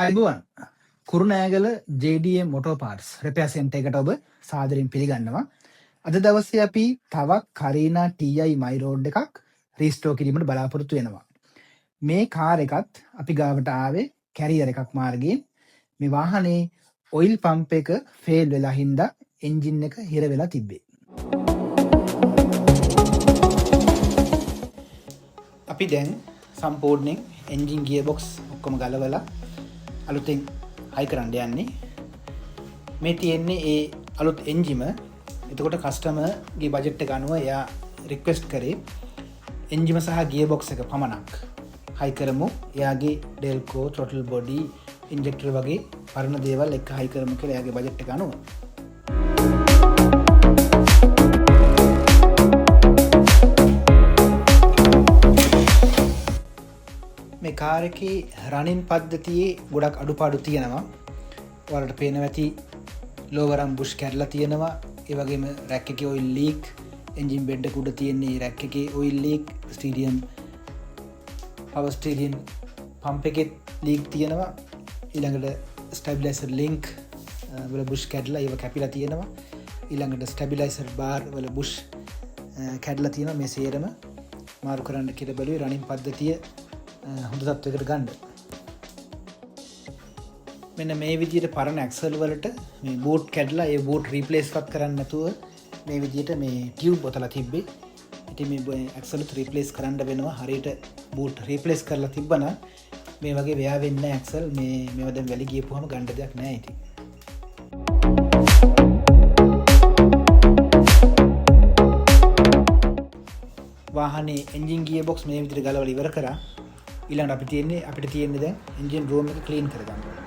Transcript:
අයිබෝන් Kurunegala JDM Motor Parts repair center එකට ඔබ සාදරයෙන් පිළිගන්නවා. අද දවසේ අපි තවත් Carina TI my road එකක් රීස්ටෝර් කිරීමට බලාපොරොත්තු වෙනවා. මේ කාර් එකත් අපි ගාවට ආවේ කැරියර් එකක් මාර්ගයෙන්. මේ වාහනේ ඔයිල් පම්ප් එක ෆේල් වෙලා හින්දා එන්ජින් එක හිර වෙලා තිබ්බේ. අපි දැන් සම්පූර්ණයෙන් එන්ජින් ගියර් බොක්ස් ඔක්කොම ගලවලා අලුතෙන් හයි කරන්න යන්නේ. මේ තියෙන්නේ ඒ අලුත් එන්ජිම. එතකොට කස්ටමර්ගේ බජට් එක අනුව එයා රික්වෙස්ට් කරේ එන්ජිම සහ ගියර් බොක්ස් එක පමණක් හයි කරමු. එයාගේ ඩෙල්කෝ, throttle body, ඉන්ජෙක්ටර් වගේ පරණ දේවල් එක හයි කරමු කියලා එයාගේ බජට් එක අනුව. මේ කාර් එකේ රනින් පද්ධතියේ ගොඩක් අඩුපාඩු තියෙනවා. ඔයාලට පේනවා ඇති lower arm bush කැඩලා තියෙනවා. ඒ වගේම රැක් එකේ oil leak, engine bed එක උඩ තියෙන රැක් එකේ oil leak, steering power steering pump එකේ leak තියෙනවා. ඊළඟට stabilizer link වල bush කැඩලා ඒව කැපිලා තියෙනවා. ඊළඟට stabilizer bar වල bush කැඩලා තියෙනවා. මේ සේරම මාරු කරන්න කියලා බැලුවේ රනින් පද්ධතිය හොඳ තත්ත්වයකට ගන්න. මෙන්න මේ විදිහට පරණ ඇක්සල් වලට මේ බූට් කැඩලා ඒ බූට් රීප්ලේස් වත් කරන්න නැතුව මේ විදිහට මේ ටියුබ් බොතලා තිබ්බේ. ඉතින් මේ ඇක්සල් උත් රීප්ලේස් කරන්න වෙනවා. හරියට බූට් රීප්ලේස් කරලා තිබ්බනම් මේ වගේ වෙයා වෙන්නේ නැහැ ඇක්සල්. මේව දැන් වැලි ගියපුවම ගන්න දෙයක් නැහැ ඉතින්. වාහනේ එන්ජින් ගියර් බොක්ස් මේ විදිහට ගලවලා ඉවර කරා. ඊළඟට අපිට තියෙන්නේ දැන් එන්ජින් රූම් එක ක්ලීන් කරගන්න ඕනේ.